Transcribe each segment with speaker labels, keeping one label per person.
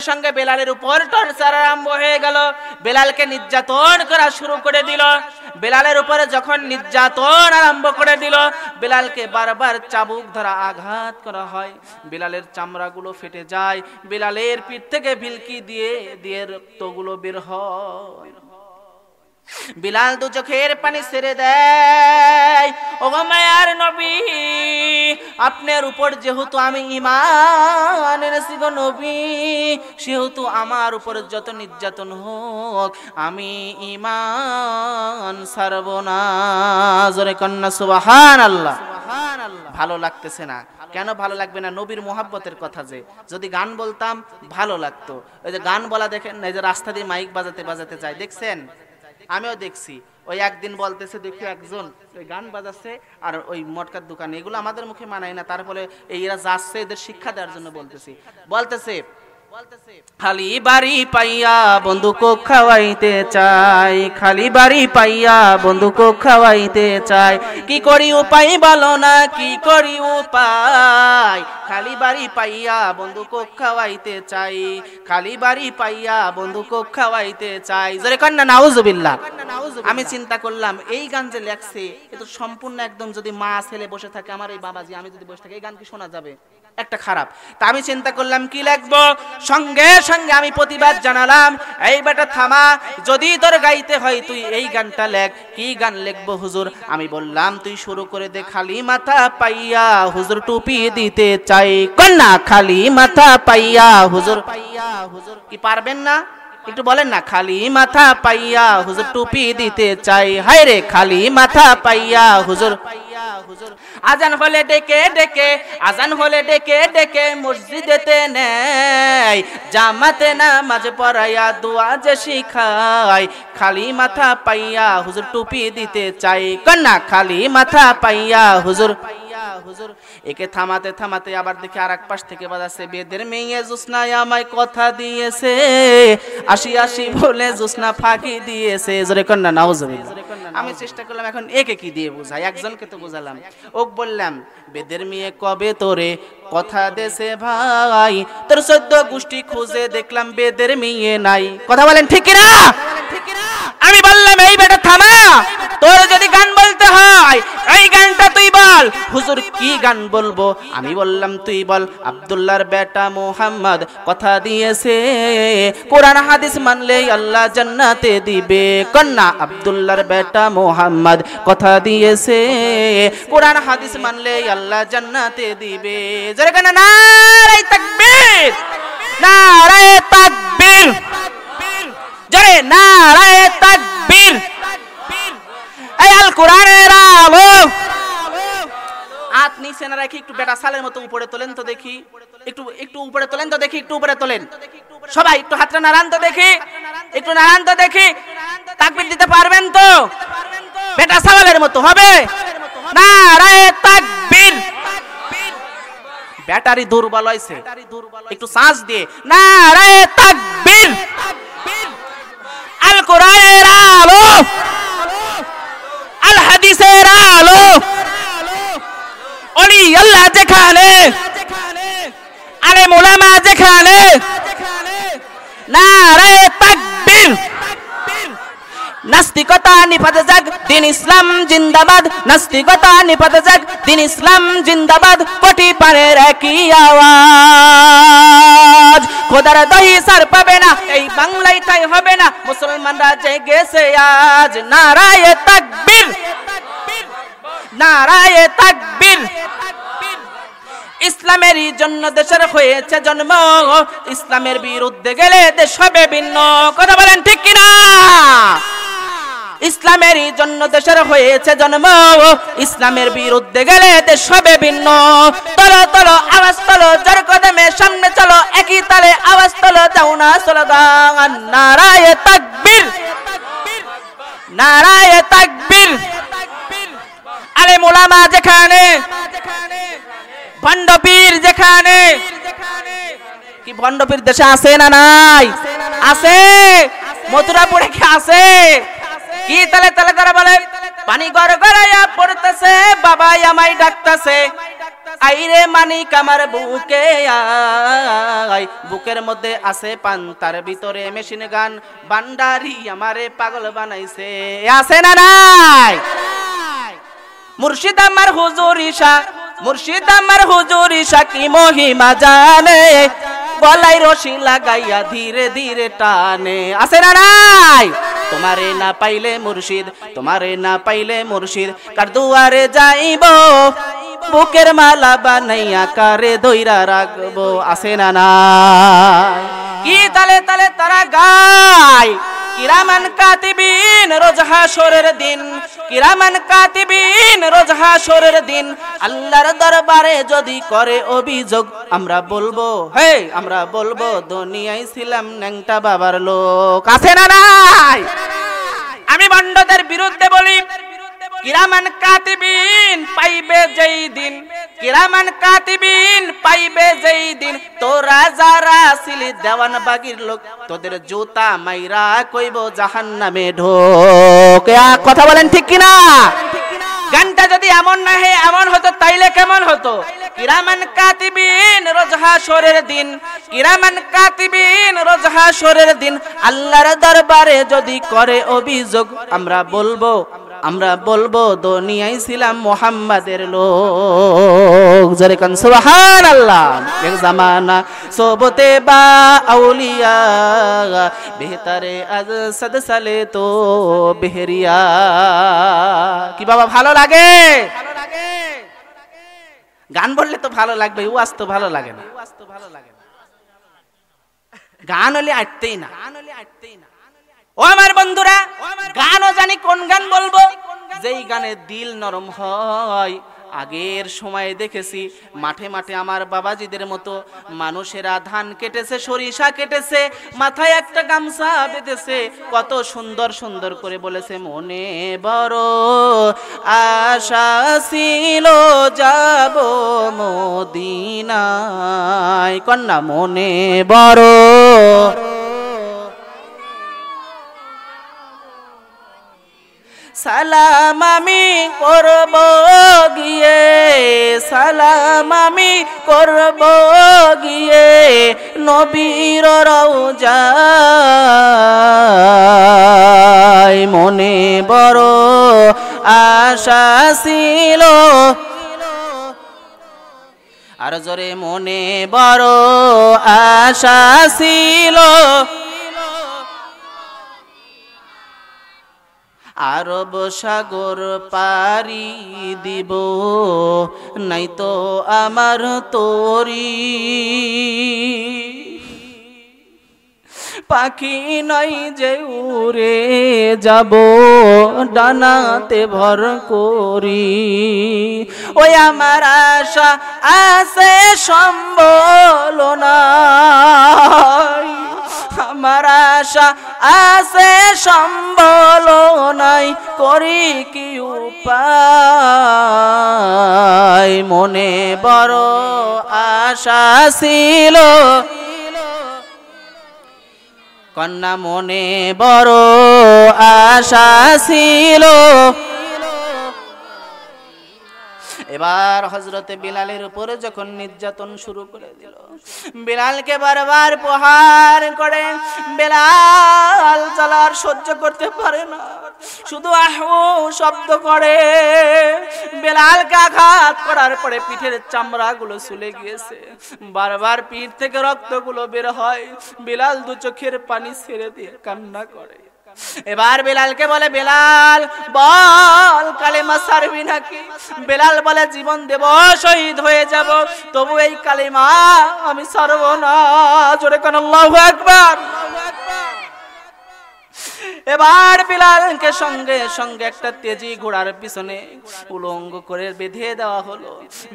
Speaker 1: সঙ্গে বেলালের উপর টর্চার আরম্ভ হয়ে গেল। বেলালকে নির্যাতন করা শুরু করে দিল। বেলালের উপরে যখন নির্যাতন আরম্ভ করে দিল, বেলালকে বারবার চাবুক দ্বারা আঘাত করা হয়। বেলালের চামড়াগুলো ফেটে যায়, বেলালের পিঠ থেকে ভিলকি দিয়ে দিয়ে রক্তগুলো বের হয়। বিলাল দু চোখের পানি ছেড়ে দেয়, ওগো মায়ার নবী, আপনার উপর যেহেতু আমি ঈমান এনেছি গো নবী, সেহেতু আমার উপর যত নির্যাতন হোক আমি ঈমান ছাড়ব না। জোরে কন্যা সুবহানাল্লাহ। ভালো লাগতেছে না কেন? ভালো লাগবে না? নবীর মোহাব্বতের কথা। যে যদি গান বলতাম ভালো লাগতো। ওই যে গান বলা দেখেন, এই যে রাস্তা দিয়ে মাইক বাজাতে বাজাতে যায়, দেখছেন? আমিও দেখছি। ওই একদিন বলতেছে, দেখি একজন ওই গান বাজাচ্ছে আর ওই মটকার দোকানে, এগুলো আমাদের মুখে মানায় না, তারপরে এরা যাচ্ছে এদের শিক্ষা দেওয়ার জন্য বলতেছে খালি বাড়ি পাইয়া বন্দুক খাওয়াইতে চাই, খালি বাড়ি পাইয়া বন্দুক খাওয়াইতে চাই, কি করি উপায় বলো না, কি করি উপায়, খালি বাড়ি পাইয়া বন্দুক খাওয়াইতে চাই, খালি বাড়ি পাইয়া বন্দুক খাওয়াইতে চাই। জোরে কন্যা নাউজুবিল্লাহ। আমি চিন্তা করলাম এই গান যে লেখছে এ তো সম্পূর্ণ একদম, যদি মা ছেলে বসে থাকে, আমার এই বাবাজি আমি যদি বসে থাকি, এই গান কি শোনা যাবে? একটা খারাপ। তা আমি চিন্তা করলাম কি লিখবো। সঙ্গে সঙ্গে আমি প্রতিবাদ জানালাম, এই বেটা থামা, যদি তোর গাইতে হয় তুই এই গানটা লেখ। কি গান লিখবো হুজুর? আমি বললাম তুই শুরু করে দে, খালি মাথা পাইয়া হুজুর টুপি দিতে চাই। কন্যা খালি মাথা পাইয়া হুজুর, কি পারবেন না? একটু বলেন না, খালি মাথা পাইয়া হুজুর টুপি দিতে চাই। হায় রে খালি মাথা পাইয়া হুজুর, আজান হলে ডেকে ডেকে, আজান হলে ডেকে ডেকে মসজিদেতে নেয়, জামাতে নামাজ পড়াইয়া দোয়া যে শিখায়, খালি মাথা পাইয়া হুজুর টুপি দিতে চাই। কন্যা খালি মাথা পাইয়া হুজুর। একে থামাতে থামাতে আবার দেখি আর এক পাশ থেকে বাজাচ্ছে, বেদের মেয়ে জোসনায় আমায় কথা দিয়েছে, আসি আসি বলে জোসনা ফাঁকি দিয়েছে। জোরে কন্যা নাউজুবিল্লাহ। আমি চেষ্টা করলাম এখন একে কি দিয়ে বোঝাই, একজনকে তো বোঝালাম। ওক বললাম, বেদের মেয়ে কবে তোরে কথা দেছে ভাই, তোর 14 গোষ্ঠী খুঁজে দেখলাম বেদের মেয়ে নাই। কথা বলেন ঠিক না? আমি বললাম এই বেটা থামা, তোর যদি গান বলতে হয় এই গানটা তুই বল। হুজুর কি গান বলবো? আমি বললাম তুই বল, আব্দুল্লাহর বেটা মুহাম্মদ কথা দিয়েছে, কোরআন হাদিস মানলে আল্লাহ জান্নাতে দিবে। কন্যা আব্দুল্লাহর বেটা মুহাম্মদ কথা দিয়েছে, কোরআন হাদিস মানলে আল্লাহ জান্নাতে দিবে। জোরে কেন নারে তাকবীর, নারে তাকবীর, জোরে নারে তাকবীর। এই আল কোরআনের আলো হাত নিচে না রাখি একটু বেটা সালের মতো উপরে তোলেন তো দেখি, একটু একটু উপরে তোলেন তো দেখি, একটু উপরে তোলেন সবাই, একটু হাতটা নাড়ান তো দেখি, একটু নাড়ান তো দেখি। তাকবীর দিতে পারবেন তো? বেটা সালের মতো হবে। নারে তাকবীর। ব্যাটারি দুর্বল হইছে, একটু শ্বাস দিয়ে নারে তাকবীর। আল কোরআনের আলো, আল হাদিসের আলো, ওলি আল্লাহ যেখানে, আলেম উলামা যেখানে, নারে তাকবীর। নাস্তিকতা নিপাতে যাক, দিন ইসলাম জিন্দাবাদ, নাস্তিকতা নিপাতে যাক, দিন ইসলাম জিন্দাবাদ, কোটি পানের একই আওয়াজ। খোদার দহি সার পাবে না, এই বাংলায় তাই হবে না, মুসলমানরা জেগেছে আজ। নারায়ে তাকবীর, নারায়ে তাকবীর। ইসলামেরই জন্য দেশের হয়েছে জন্ম, ইসলামের বিরুদ্ধে গেলে দেশ হবে ভিন্ন। কথা বলেন ঠিক কিনা? ইসলামেরই জন্য দেশের হয়েছে জন্ম, ইসলামের বিরুদ্ধে গেলে দেশ হবে ভিন্ন। চলো চলো আওয়াজ তোলো, জোর কদমে সামনে চলো, একই তালে আওয়াজ তোলো, দাও না স্লোগান নারায়ে তাকবীর, নারায়ে তাকবীর। আলেম উলামা যেখানে, ভণ্ডপীর যেখানে, কি ভণ্ডপীর দেশে আছে না নাই? আছে। মথুরাপুরে কি আছে? কি তালে তালে তারা বলে, পানি গড়গড়াইয়া পড়তেছে, বাবা আমায় ডাকতেছে, আইরে মানিক আমার বুকে আয়, বুকের মধ্যে আছে পান তার ভিতরে মেশিন গান, বান্ডারি আমারে পাগল বানাইছে, আছে না নাই? মুর্শিদ আমার হুজুর ঈশা, মুর্শিদ আমার হুজুর ঈশা কি মহিমা জানে, গলায় রশি লাগাইয়া ধীরে ধীরে টানে, আছে না নাই? তোমারে না পাইলে মুর্শিদ, তোমারে না পাইলে মুর্শিদ, কার দুয়ারে যাইব, বুকের মালা বানাইয়া কারে দইরা রাখবো, আছে না নাই? কি তালে তালে তারা গায়, কিরামান কাতিবিন রোজ হাসরের দিন, কিরামান কাতিবিন রোজ হাসরের দিন, আল্লাহর দরবারে যদি করে অভিযোগ, আমরা বলবো, হে আমরা বলবো দুনিয়ায় ছিলাম ন্যাংটা বাবার লোক, আছে না নাই? আমি বন্ডদের বিরুদ্ধে বলি, কিরামান কাতিবিন পাইবে যেই দিন, কিরামান কাতিবিন পাইবে যেই দিন, তোরা যারা ছিলি দেওয়ানবাগির লোক, তোদের জুতা মাইরা কইব জাহান্নামে ঢোক, কথা বলেন ঠিক কিনা? গানটা যদি এমন না হে এমন হতো তাইলে কেমন হতো? কিরামান কাতিবিন রোজ হাসরের দিন, কিরামান কাতিবিন রোজ হাসরের দিন, আল্লাহর দরবারে যদি করে অভিযোগ, আমরা বলবো, আমরা বলবো দুনিয়ায় ছিলাম মুহাম্মাদের লোক, জোরে কান সুবহানাল্লাহ। এক জামানা সোবতে বা আউলিয়া, বেহতারে আজ সদ সালে তো বেহরিয়া, কি বাবা ভালো লাগে? গান বললে তো ভালো লাগবে, ওয়াজ তো ভালো লাগে না, গান হলে আটতেই না। ও আমার বন্ধুরা, গানও জানি কোন গান বলবো, যেই গানে দিল নরম হয়। আগের সময় দেখেছি মাঠে মাঠে আমার বাবাজিদের মতো মানুষেরা ধান কেটেছে, সরিষা কেটেছে, মাথায় একটা গামছা বেঁধেছে, কত সুন্দর সুন্দর করে বলেছে, মনে বড় আশা ছিল যাব মদিনায়, কন্যা মনে বড় সালাম আমি করব গিয়ে, সালাম আমি করব গিয়ে নবীর রওজায়, মনে বড় আশা ছিল, আর জোরে মনে বড় আশা ছিল, আরব সাগর পারি দিব, নাই তো আমার তরি, পাখি নাই যে উড়ে যাব ডানাতে ভর করি, ওই আমার আশা আছে সম্বল নাই, আমার আশা আছে সম্বল নাই, করি কি উপায়, মনে বড় আশা ছিল, কন্যা মনে বড় আশা ছিল। এবার হযরতে বিলালের উপরে যখন নির্যাতন শুরু করে দিল, বিলালকে বারবার প্রহার করে, বিলাল জ্বালার সহ্য করতে পারে না, শুধু আহু শব্দ করে। বিলালকে আঘাত করার পরে পিঠের চামড়াগুলো চলে গিয়েছে, বারবার পিঠ থেকে রক্তগুলো বের হয়। বিলাল দু চোখের পানি ছেড়ে দিয়ে কান্না করে। এবার বিলালকে বলে, বিলাল বল কালেমা ছাড়বি নাকি? বিলাল বলে, জীবন দেব, শহীদ হয়ে যাব, তবু এই কালেমা আমি ছাড়ব না। জোরে কোন আল্লাহু আকবার। এবার বিলালকে সঙ্গে সঙ্গে একটা তেজি ঘোড়ার পিছনে উলঙ্গ করে বেঁধে দেওয়া হলো।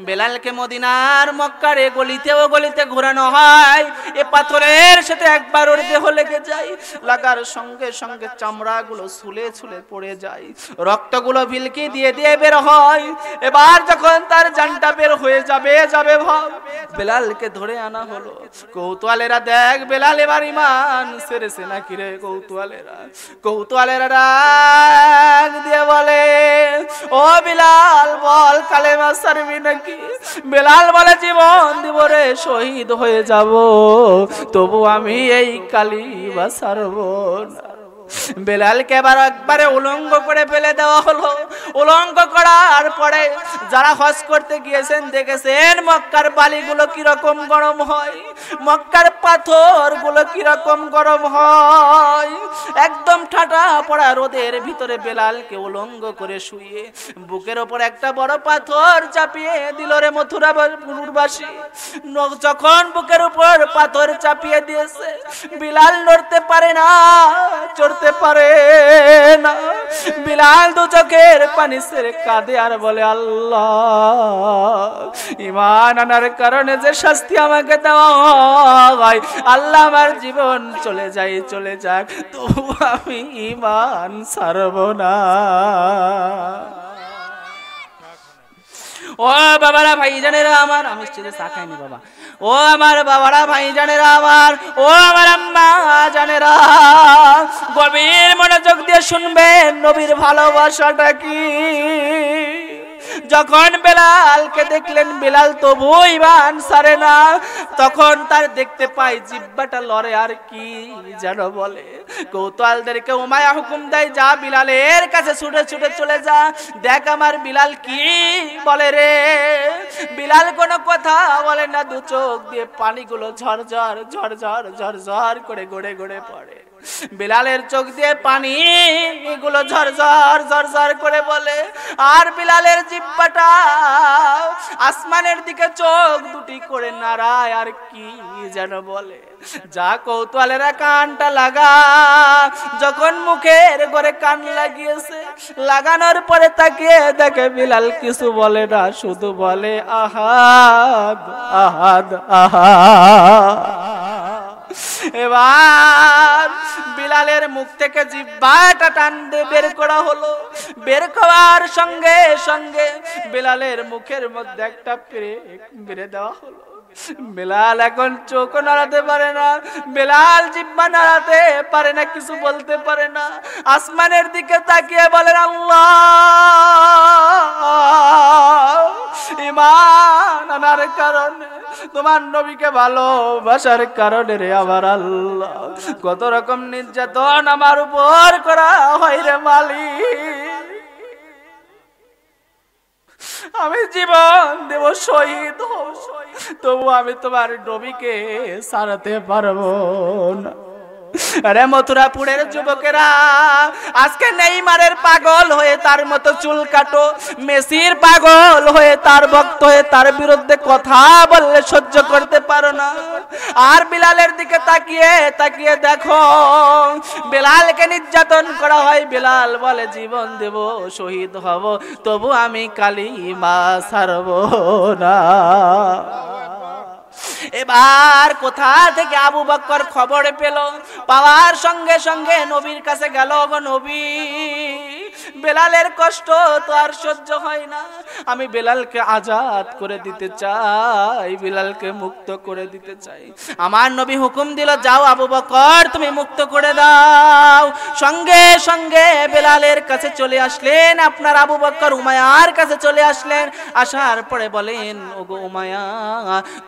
Speaker 1: বিলালকে মদিনার মক্কারে গলিতেও গলিতে ঘোরানো হয়। এ পাথরের সাথে একবার ওর দেহ লেগে যায়, লাগার সঙ্গে সঙ্গে চামড়াগুলো ছুলে ছুলে পড়ে যায়, রক্তগুলো ভিলকি দিয়ে দিয়ে বের হয়। এবার যখন তার জানটা বের হয়ে যাবে ভাব, বিলালকে ধরে আনা হলো। কৌতূহলেরা, দেখ বিলাল এবার ঈমান ছেড়েছে নাকি রে? কৌতূহলেরা কৌতূহলের ডাক দিয়ে বলে, ও বিলাল বল কালেমা ছাড়বি নাকি? বিলাল বলে, জীবন দিব রে, শহীদ হয়ে যাব, তবু আমি এই কালিমা ছাড়বো না। বেলালকে একবারে উলঙ্গ করে ফেলে দেওয়া হলো। উলঙ্গ করার পরে যারা হজ করতে গিয়েছেন দেখেছেন মক্কার বালিগুলো কিরকম গরম হয়, মক্কার পাথরগুলো কিরকম গরম হয়। একদম ঠাটা পড়া রোদের ভিতরে বেলালকে উলঙ্গ করে শুয়ে বুকের ওপর একটা বড় পাথর চাপিয়ে দিল রে মথুরাবাসী। যখন বুকের উপর পাথর চাপিয়ে দিয়েছে, বিলাল নড়তে পারে না, চড়তে পারে না। বিলাল দু চোখের পানি ছেড়ে কাঁদে আর বলে, আল্লাহ, ঈমান আনার কারণে যে শাস্তি আমাকে দেওয়া হয়, আল্লাহ আমার জীবন চলে যাক, তবু আমি ঈমান ছাড়ব না। ও বাবারা ভাইজানেরা আমার, আমি স্টেজে চা খাইনি বাবা। ও আমার বাবারা ভাইজানেরা আমার, ও আমার আম্মা জানেরা, গভীর মনোযোগ দিয়ে শুনবেন নবীর ভালোবাসাটা কি। যখন বেলালকে দেখলেন বেলাল তবু ঈমান ছাড়ে না, তখন তার দেখতে পাই জিহ্বাটা লড়ে আর কি যেন বলে। কৌতূহলদেরকে উমাইয়া হুকুম দেয়, যা বিলালের কাছে ছুটে ছুটে চলে যা, দেখ আমার বিলাল কি বলে রে। বিলাল কোনো কথা বলে না, দু চোখ দিয়ে পানিগুলো ঝরঝর ঝরঝর ঝরঝর করে গড়ে গড়ে পড়ে। বিলালের চোখ দিয়ে পানি এগুলো ঝরঝর ঝরঝর করে বলে, আর বিলালের জিহ্বাটা আসমানের দিকে চোখ দুটি করে নাড়ায় আর কি যেন বলে। যা কৌতূহলেরা কানটা লাগা, যখন মুখের ঘরে কান লাগিয়েছে, লাগানোর পরে তাকিয়ে দেখে বিলাল কিছু বলে না, শুধু বলে আহাদ আহাদ আহাদ। এবার বিলালের মুখ থেকে জিহ্বাটা টান দিয়ে বের করা হলো। বের করার সঙ্গে সঙ্গে বিলালের মুখের মধ্যে একটা পেরেক মেরে দেওয়া হলো। বেলাল এখন চোখ নাড়াতে পারে না, বেলাল জিহ্বা নাড়াতে পারে না, কিছু বলতে পারে না। আসমানের দিকে তাকিয়ে বলেন, আল্লাহ, ঈমান আনার কারণে, তোমার নবীকে ভালোবাসার কারণে রে আমার আল্লাহ, কত রকম নির্যাতন আমার উপর করা হয় রে মালিক। আমি জীবন দেব, শহীদ হব, তবু আমি তোমার নবীকে ছাড়তে পারবো না। আরে মথুরাপুরের যুবকেরা, আজকে নেইমারের পাগল হয়ে তার মতো চুল কাটো, মেসির পাগল হয়ে তার ভক্ত হয়ে তার বিরুদ্ধে কথা বললে সহ্য করতে পারো না। আর বিলালের দিকে তাকিয়ে তাকিয়ে দেখো, বেলালকে নির্যাতন করা হয়, বেলাল বলে জীবন দেব, শহীদ হব, তবু আমি কালিমা ছাড়ব না। এবার কোথা থেকে আবু বকর খবর পেল, পাওয়ার সঙ্গে সঙ্গে নবীর কাছে গেল, গো নবী, বেলালের কষ্ট তো আর সহ্য হয় না, আমি বেলালকে আজাদ করে দিতে চাই, বেলালকে মুক্ত করে দিতে চাই। আমার নবী হুকুম দিল, যাও আবু বকর তুমি মুক্ত করে দাও। সঙ্গে সঙ্গে বেলালের কাছে চলে আসলেন আপনার আবু বকর, উমাইয়ার কাছে চলে আসলেন। আসার পরে বলেন, ওগো উমাইয়া,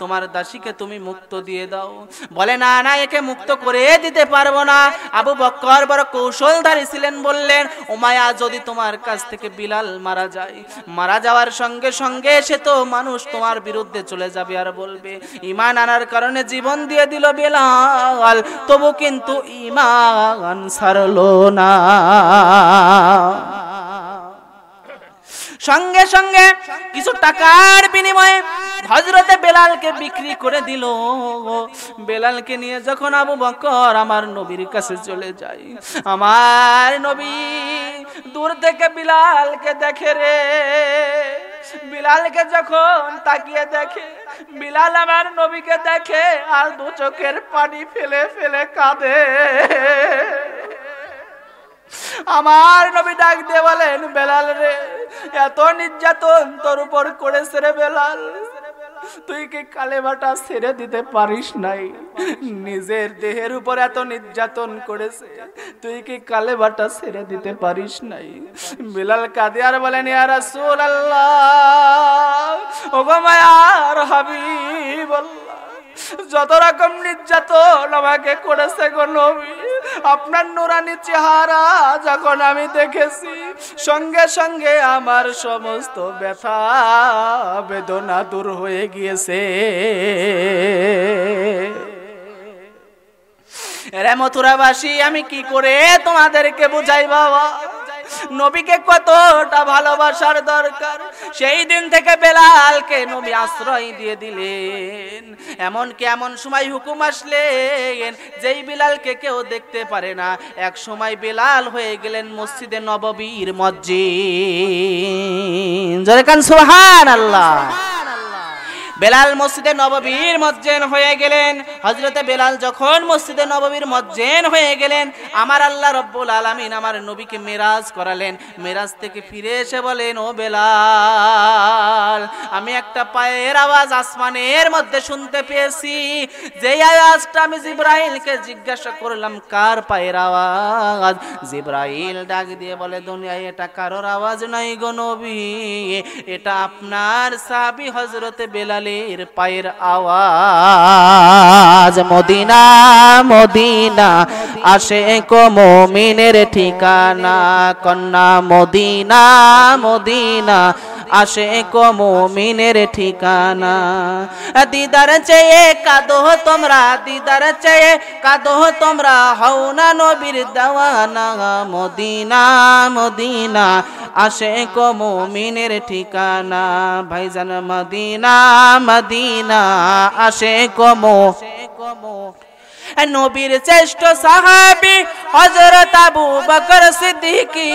Speaker 1: তোমার দাসীকে তুমি মুক্ত দিয়ে দাও। বলে, না না, একে মুক্ত করে দিতে পারবো না। আবু বকর বড় কৌশলধারী ছিলেন, বললেন, উমাইয়া, যদি তোমার কাছ থেকে বিলাল মারা যায়, মারা যাওয়ার সঙ্গে সঙ্গে সে তো মানুষ তোমার বিরুদ্ধে চলে যাবে আর বলবে ঈমান আনার কারণে জীবন দিয়ে দিল বেলাল, তবু কিন্তু ঈমান ছাড়লো না। সঙ্গে সঙ্গে কিছু টাকার বিনিময়ে হযরতে বেলালকে বিক্রি করে দিল। বেলালকে নিয়ে যখন আবু বকর আমার নবীর কাছে চলে যায়, আমার নবী দূর থেকে বিলালকে দেখে রে। বিলালকে যখন তাকিয়ে দেখে, বিলাল আমার নবীকে দেখে আর দু চোখের পানি ফেলে ফেলে কাঁদে। আমার নবী ডাক দিয়ে বলেন, বেলাল রে, এত নির্যাতন তোর উপর করেছে রে বেলাল, তুই কি কালেমাটা ছেড়ে দিতে পারিস নাই? নিজের দেহের উপর এত নির্যাতন করেছে, তুই কি কালেমাটা ছেড়ে দিতে পারিস নাই? বিলাল কাঁদে আর বলেন, ইয়া রাসূলুল্লাহ, ওগো মায়ার হাবিবাল্লাহ, যত রকম নির্যাতন আমাকে করেছে গো নবী, আপনার নুরানি চেহারা যখন আমি দেখেছি, সঙ্গে সঙ্গে আমার সমস্ত ব্যথা বেদনা দূর হয়ে গিয়েছে। রে মথুরাবাসী, আমি কি করে তোমাদেরকে বুঝাই বাবা, নবীকে কতটা ভালোবাসার দরকার। সেই দিন থেকে বেলালকে নবী আশ্রয় দিয়ে দিলেন। এমনকি এমন সময় হুকুম আসলেন যেই বেলালকে কেউ দেখতে পারে না, এক সময় বেলাল হয়ে গেলেন মসজিদে নববীর মুয়াজ্জিন। জোরে কান সুবহানাল্লাহ। বেলাল মসজিদে নববীর মুয়াজ্জিন হয়ে গেলেন। হযরতে বেলাল যখন মসজিদে নববীর মুয়াজ্জিন হয়ে গেলেন, আমার আল্লাহ রব্বুল আলামিন আমার নবীকে মেরাজ করালেন। মেরাজ থেকে ফিরে এসে বলেন, ও বেলাল, আমি একটা পায়ের আওয়াজ আসমানের মধ্যে শুনতে পেয়েছি। যেই আওয়াজটা আমি জিবরাইলকে জিজ্ঞাসা করলাম কার পায়ের আওয়াজ, জিবরাইল ডাক দিয়ে বলে, দুনিয়ায় এটা কারোর আওয়াজ নাই গো নবী, এটা আপনার সাহাবী হযরতে বেলাল পায়ের আওয়াজ। মদিনা মদিনা আশিক মুমিনের ঠিকানা, কন্যা মদিনা মদিনা আশিক মুমিনের ঠিকানা। দিদার চেয়ে কাঁদো তোমরা, দিদার চেয়ে কাঁদো তোমরা, হও না নবীর দেওয়ানা। মদিনা মদিনা আশিক মুমিনের ঠিকানা, ভাইজান মদিনা মদিনা আশিক নবীর শ্রেষ্ঠ সাহাবী হযরত আবু বকর সিদ্দিকী,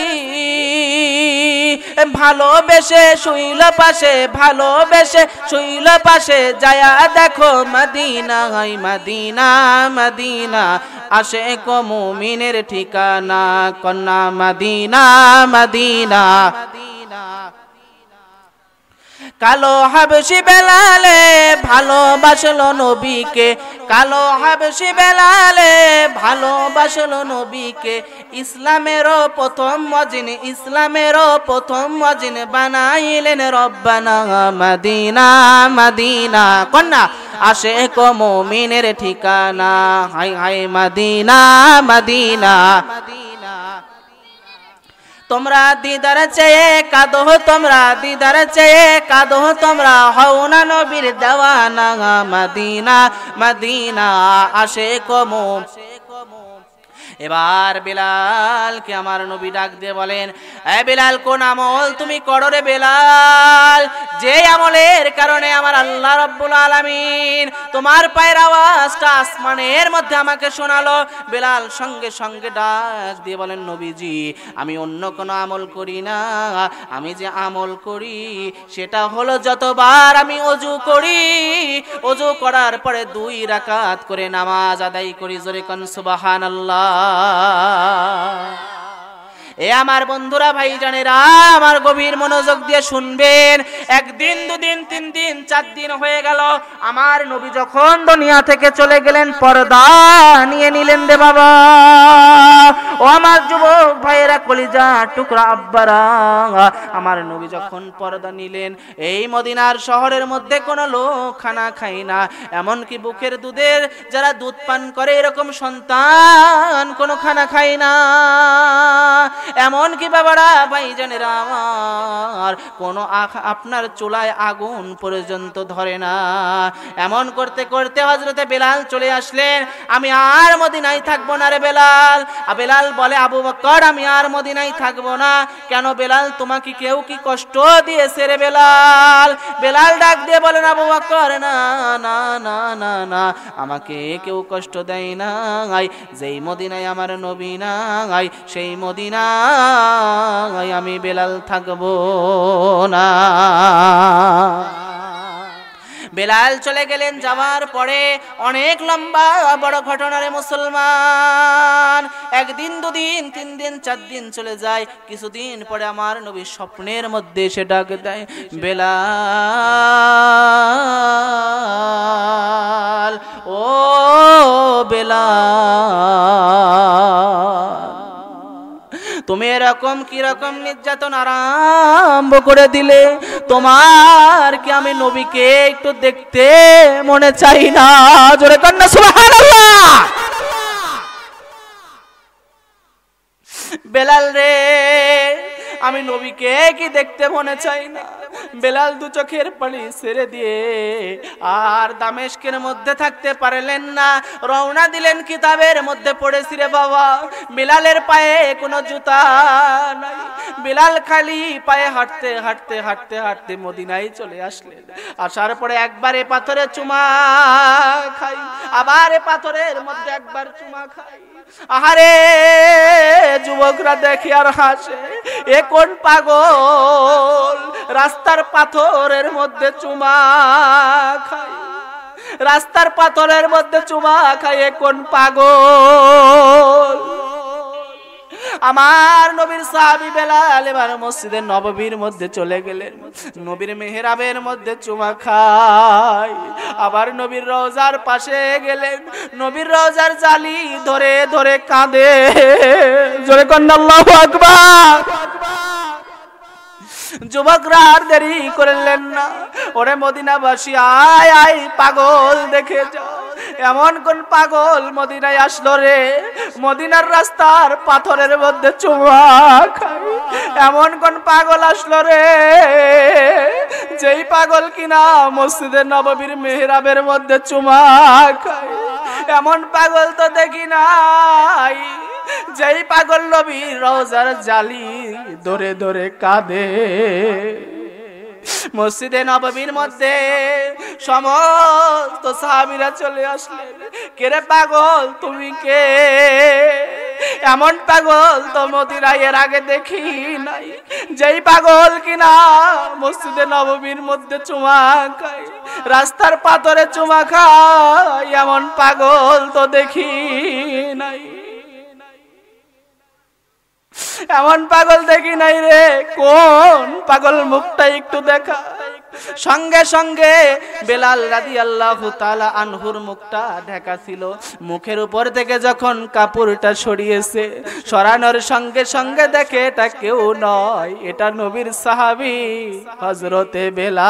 Speaker 1: ভালোবেসে শুইল পাশে, ভালোবেসে শুইল পাশে, যায়া দেখো মদিনা, মদিনা মদিনা আশিক মুমিনের ঠিকানা, কন্যা মদিনা মদিনা। কালো হাবশি বেলালে ভালোবাসলো নবীকে, কালো হাবশি বেলালে ভালোবাসলো নবীকে। ইসলামেরও প্রথম মুয়াজ্জিন, ইসলামেরও প্রথম মুয়াজ্জিন বানাইলেন রব্বানা। মদিনা মদিনা কন্যা আশিক মুমিনের ঠিকানা, হাই হাই মদিনা মদিনা। তোমরা দিদার চেয়ে কাঁদো, তোমরা দিদার চেয়ে কাঁদো, তোমরা হও না নবীর দেওয়ানা। মদিনা মদিনা আশিক এবার বেলালকে আমার নবী ডাক দিয়ে বলেন, এ বেলাল, কোন আমল তুমি করো রে বেলাল, যে আমলের কারণে আমার আল্লাহ রাব্বুল আলামিন তোমার পায়ের আওয়াজটা আসমানের মধ্যে আমাকে শোনালো। বেলাল সঙ্গে সঙ্গে ডাক দিয়ে বলেন, নবীজি, আমি অন্য কোনো আমল করি না, আমি যে আমল করি সেটা হলো যতবার আমি ওযু করি, ওযু করার পরে 2 রাকাত করে নামাজ আদায় করি। জোরে কোন সুবহানাল্লাহ। এ আমার বন্ধুরা, ভাইজানেরা, আমার গভীর মনোযোগ দিয়ে শুনবেন। একদিন, 2 দিন, 3 দিন, 4 দিন হয়ে গেল। আমার নবী যখন দুনিয়া থেকে চলে গেলেন, পর্দা নিয়ে নিলেন রে বাবা। ও আমার যুবক ভাইয়েরা, কলিজা টুকরা আব্বারা, আমার নবী যখন পর্দা নিলেন, এই মদিনার শহরের মধ্যে কোনো লোক খানা খায় না, এমনকি বুকের দুধের যারা দুধ পান করে এরকম সন্তান কোনো খানা খায় না। এমনকি বাবারা, ভাইজানেরা আমার, কোনো আপনার চুলায় আগুন পর্যন্ত ধরে না। এমন করতে করতে হযরতে বেলাল চলে আসলেন। আমি আর মদিনায় থাকবো না রে বেলাল। বেলাল বলে, আবু বকর, আমি আর মদিনায় থাকবো না। কেন বেলাল, তোমাকে কেউ কি কষ্ট দিয়েছে রে বেলাল? বেলাল ডাক দিয়ে বলেন, আবু বকর, না না না না না, আমাকে কেউ কষ্ট দেয় না। যেই মদিনায় আমার নবী নাই, সেই মদিনা আমি বেলাল থাকবো না। বেলাল চলে গেলেন, যাওয়ার পরে অনেক লম্বা বড় ঘটনা রে মুসলমান। একদিন, দুদিন, 3 দিন, 4 দিন চলে যায়। কিছুদিন পরে আমার নবী স্বপ্নের মধ্যে এসে ডাক দেয়, বেলাল, ও বেলাল, তুমি এরকম কি রকম নির্যাতন আরম্ভ করে দিলে? তোমার কি আমি নবীকে একটু দেখতে মনে চাই না? জোরে কন্যা সুবহানাল্লাহ। বেলাল রে, আমি নবীকে কি দেখতে মনে চাই না? বেলাল 2 চোখের পানি ছেড়ে দিয়ে আর দামেস্কের মধ্যে থাকতে পারলেন না, রওনা দিলেন। কিতাবের মধ্যে পড়েছি রে বাবা, বেলালের পায়ে কোনো জুতা নাই। বেলাল খালি পায়ে হাঁটতে হাঁটতে হাঁটতে হাঁটতে মদিনায় চলে আসলেন। আসার পরে একবারে পাথরে চুমা খাই, আবার পাথরের মধ্যে একবার চুমা খাই। আহারে যুবকরা দেখে আর হাসে, এ কোন পাগল, রাস্তার পাথরের মধ্যে চুমা খায়, রাস্তার পাথরের মধ্যে চুমা খায়, এ কোন পাগল। আমার নবীর সাহাবী বেলাল এবার মসজিদে নববীর মধ্যে চলে গেলেন, নবীর মেহরাবের মধ্যে চুমা খায়। আবার নবীর রওজার পাশে গেলেন, নবীর রওজার জালি ধরে ধরে কাঁদে। জোরে কন্না আল্লাহু আকবার। যুবকরা আর দেরি করলেন না, ওরে মদিনাবাসী, আয় আয় পাগল দেখে যাও। এমন কোন পাগল মদিনায় আসলো রে, মদিনার রাস্তার পাথরের মধ্যে চুমা খায়? এমন কোন পাগল আসলো রে, যেই পাগল কিনা মসজিদে নববীর মেহরাবের মধ্যে চুমা খায়? এমন পাগল তো দেখি নাই, যেই পাগল নবীর রওজার জালি ধরে ধরে কাঁদে। মসজিদে নববীর মধ্যে সমস্ত সাহাবীরা চলে আসলেন, কে রে পাগল, তুমি কে? এমন পাগল তো মদিনায় এর আগে দেখি নাই, যেই পাগল কিনা মসজিদে নববীর মধ্যে চুমা খায়, রাস্তার পাথরে চুমা খায়, এমন পাগল তো দেখি নাই, এমন পাগল দেখি নাই রে। কোন পাগল, মুখটা একটু দেখা। সঙ্গে সঙ্গে বেলাল রাদিয়াল্লাহু তাআলা আনহুর মুখটা ঢাকা ছিল, মুখের উপর থেকে যখন কাপড়টা সরিয়েছে, সরানোর সঙ্গে সঙ্গে দেখে এটা কেউ নয়, এটা নবীর সাহাবী হযরতে বেলাল।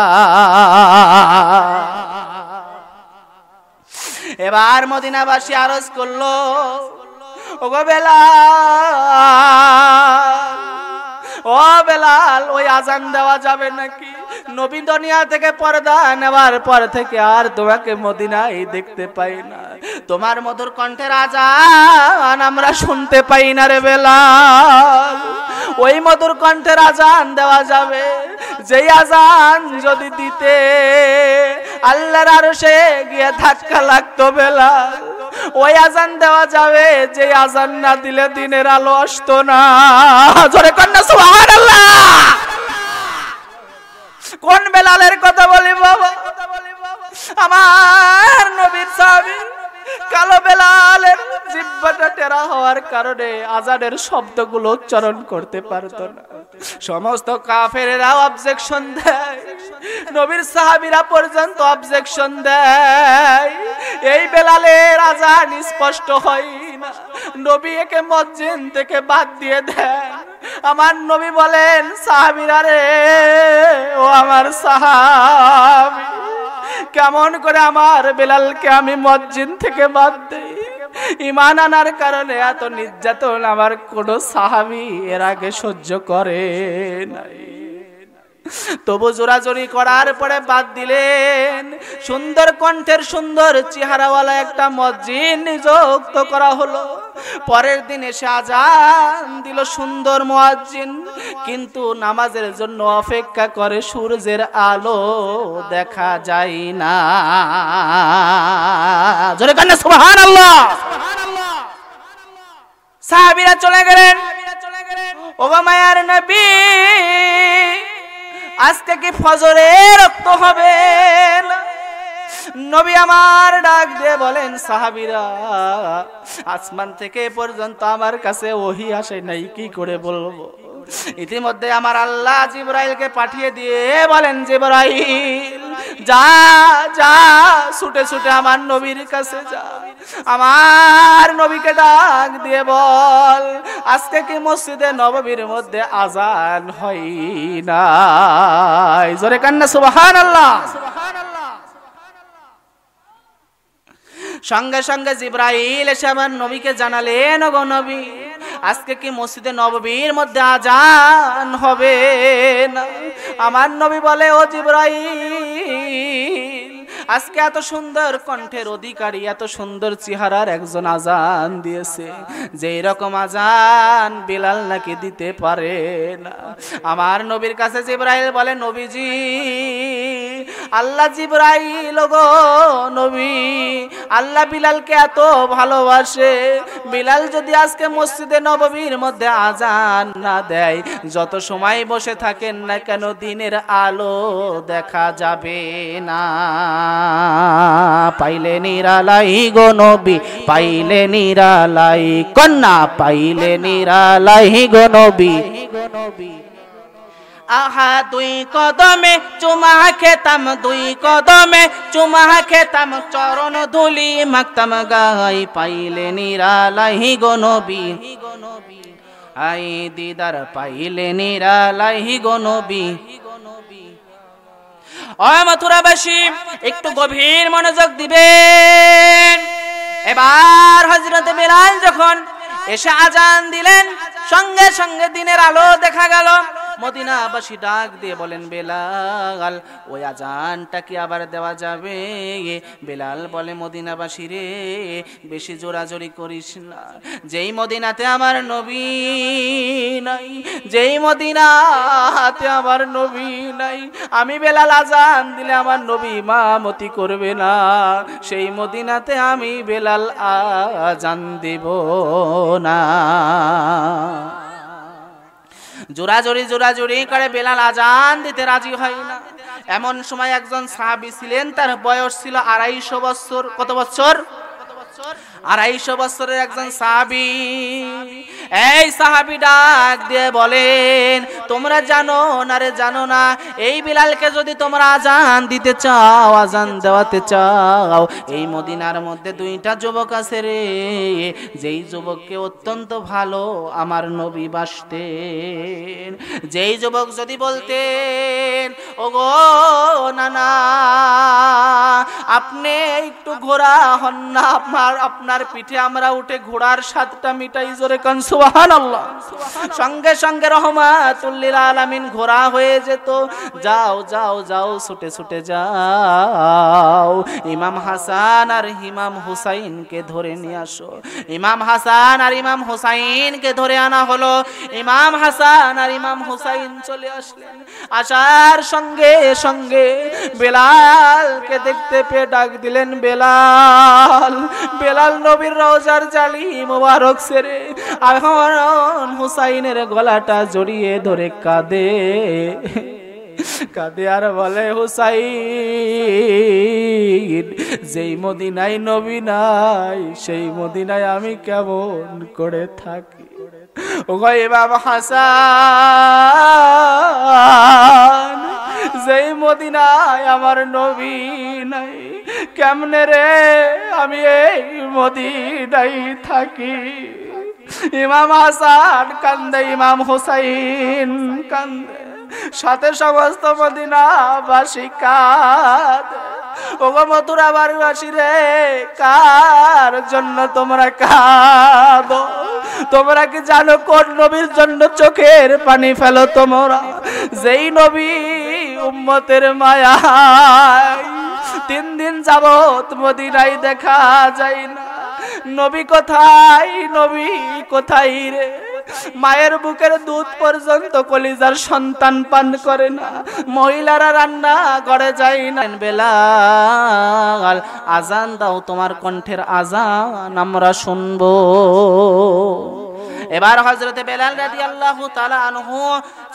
Speaker 1: এবার মদিনাবাসী আরজ করলো, ওগো বেলাল, ও বেলাল, ওই আজান দেওয়া যাবে নাকি? নবী দুনিয়া থেকে পর্দা নেওয়ার পর থেকে আর তোমাকে মদিনায় দেখতে পাই না, তোমার মধুর কণ্ঠের আজান আমরা শুনতে পাই না রে বেলাল। ওই মধুর কণ্ঠের আজান দেওয়া যাবে, যেই আজান যদি দিতে আল্লাহর আরশে গিয়ে ধাক্কা লাগতো বেলাল। ওই আজান দেওয়া যাবে, যে আজান না দিলে দিনের আলো আসতো না। জোরে কন্যা সুবহানাল্লাহ। কোন বেলালের কথা বলি বাবা? আমার নবীর সাহাবী কালো বেলালের জিহ্বাটা টেরা হওয়ার কারণে আজানের শব্দগুলো উচ্চারণ করতে পারতো না। সমস্ত কাফেরেরা অবজেকশন দেয়, নবীর সাহাবীরা পর্যন্ত অবজেকশন দেয়, এই বেলালের আজান স্পষ্ট হয় না, নবী একে মসজিদ থেকে বাদ দিয়ে দেন। আমার নবী বলেন, সাহাবীরা রে, ও আমার সাহাবী, কেমন করে আমার বেলালকে আমি মসজিদ থেকে বাদ দেই? ঈমান আনার কারণে এত নির্যাতন আমার কোন সাহাবী এর আগে সহ্য করে নাই। তবু জোরাজোরি করার পরে বাদ দিলেন। সুন্দর কণ্ঠের সুন্দর চেহারাওয়ালা একটা মসজিদ নিযুক্ত করা হলো। পরের দিন এসে আজান দিল সুন্দর মুয়াজ্জিন, কিন্তু নামাজের জন্য অপেক্ষা করে, সূর্যের আলো দেখা যায় না। জোরে কান্না সুবহানাল্লাহ। সাহাবীরা চলে গেলেন। ও মায়ার নবী, আজকে কি ফজরে রক্ত হবে না? নবী আমার ডাক দিয়ে বলেন, সাহাবীরা, আসমান থেকে পর্যন্ত আমার কাছে ওহী আসে নাই, কি করে বলবো? ইতিমধ্যে আমার আল্লাহ জিবরাইলকে পাঠিয়ে দিয়ে বলেন, জিবরাইল যা যা, ছুটে ছুটে আমার নবীর কাছে যা, আমার নবীকে ডাক দিয়ে বল, আজকে কি মসজিদে নববীর মধ্যে আজান হয় না? জোরে কান্না সুবহানাল্লাহ। সঙ্গে সঙ্গে জিবরাইল এসে আমার নবীকে জানালেন, ওগো নবী, আজকে কি মসজিদে নববীর মধ্যে আজান হবে না? আমার নবী বলে, ও জিবরাইল, আজকে এত সুন্দর কণ্ঠের অধিকারী, এত সুন্দর চেহারার একজন আজান দিয়েছে, যে এরকম আজান বিলাল নাকি দিতে পারে না। আমার নবীর কাছে জিবরাইল বলে, নবীজি, আল্লাহ জিবরাইল গো নবী, আল্লাহ বিলালকে এত ভালোবাসে, বিলাল যদি আজকে মসজিদে নববীর মধ্যে আজান না দেয়, যত সময় বসে থাকেন না কেন দিনের আলো দেখা যাবে না। পাইলে নিরালাই গো নবী, পাইলে নিরালাই, কন্যা পাইলে নিরালাই গো নবী। আহা দুই কদমে চুমা খেতাম, দুই কদমে চুমা খেতাম, চরণ ধুলি মাখতাম গাই, পাইলে নিরালাই গো নবী, আই দিদার পাইলে নিরালাই গো নবী। ও মথুরাবাসী, একটু গভীর মনোযোগ দিবেন। এবার হযরত বিলাল যখন এসে আজান দিলেন, সঙ্গে সঙ্গে দিনের আলো দেখা গেল। মদিনাবাসী ডাক দিয়ে বলেন, বেলাল, ওই আজানটা কি আবার দেওয়া যাবে? বেলাল বলে, মদিনাবাসী রে, বেশি জোরাজোরি করিস না, যেই মদিনাতে আমার নবী নাই, যেই মদিনাতে আমার নবী নাই, আমি বেলাল আজান দিলে আমার নবী ইমামতি করবে না, সেই মদিনাতে আমি বেলাল আজান দেব না। জোরাজোরি জোরাজোরি করে বেলাল আজান দিতে রাজি হয় না। এমন সময় একজন সাহাবী ছিলেন, তার বয়স ছিল 250 বছর। কত বছর? 250 বছরের একজন সাহাবী। এই সাহাবী ডাক দিয়ে বলেন, তোমরা জানো না রে, জানো না, এই বিলালকে যদি তোমরা আজান দিতে চাও, আজান দেওয়াতে চাও, এই মদিনার মধ্যে দুইটা যুবক আছে রে, যেই যুবককে অত্যন্ত ভালো আমার নবী বাসতেন। যেই যুবক যদি বলতেন, ওগো নানা, আপনি একটু ঘোড়া হন না, আপনার পিঠে আমরা উঠে ঘোড়ার স্বাদটা মিটাই, জোরে কান সুবহানাল্লাহ। সঙ্গে সঙ্গে রহমাতুল লিল আলামিন ঘোড়া হয়ে যেত। যাও যাও যাও, ছুটে ছুটে যাও, ইমাম হাসান আর ইমাম হুসাইনকে ধরে নিয়ে আসো। ইমাম হাসান আর ইমাম হুসাইনকে ধরে আনা হলো। ইমাম হাসান আর ইমাম হুসাইন চলে আসলেন। আসার সঙ্গে সঙ্গে বেলালকে দেখতে পেয়ে ডাক দিলেন, বেলাল, বেলাল নবীর রওজার জালি মোবারক ছেড়ে এখন হুসাইনের গলাটা জড়িয়ে ধরে কাঁদে কাঁদে আর বলে, হুসাইন, যেই মদিনায় নবী নাই, সেই মদিনায় আমি কেমন করে থাকি? ও ইমাম হাসান, যেই মদিনায় আমার নবী নাই, কেমনে রে আমি এই মদিনায় থাকি? ইমাম হাসান কান্দে, ইমাম হুসাইন কান্দে, সাথে সমস্ত মদিনাবাসী কাঁদে। ওগো মথুরাবাসী রে, কার জন্য তোমরা কাঁদো? তোমরা কি জানো কোন নবীর জন্য চোখের পানি ফেলো তোমরা? যেই নবী উম্মতের মায়ায় 3 দিন যাবত মদিনায় দেখা যায় না। নবী কোথায়, নবী কোথায় রে? মায়ের বুকের দুধ পর্যন্ত কলিজার সন্তান পান করে না, মহিলারা রান্না করে যায় না। বেলাল, আজান দাও, তোমার কণ্ঠের আজান আমরা শুনবো। এবার হযরতে বেলাল রাদিয়াল্লাহু তাআলা আনহু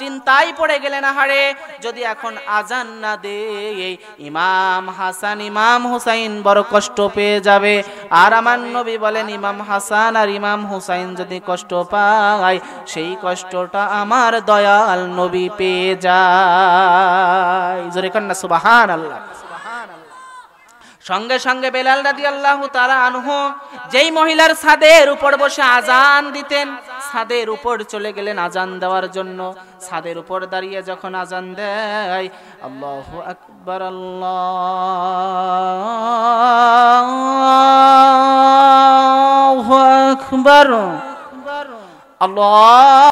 Speaker 1: চিন্তায় পড়ে গেলেন, আহারে যদি এখন আজান না দেই ইমাম হাসান ইমাম হুসাইন বড় কষ্ট পেয়ে যাবে। আর আমার নবী বলেন ইমাম হাসান আর ইমাম হুসাইন যদি কষ্ট পায় সেই কষ্টটা আমার দয়াল নবী পেয়ে যায়। জোরে কন্না সুবহানাল্লাহ। সঙ্গে সঙ্গে বেলাল রাদিয়াল্লাহু তাআলা আনহু যেই মহিলার ছাদের উপর বসে আজান দিতেন ছাদের উপর চলে গেলেন আজান দেওয়ার জন্য। ছাদের উপর দাঁড়িয়ে যখন আজান দেয় আল্লাহু আকবার আল্লাহু আকবার আল্লাহ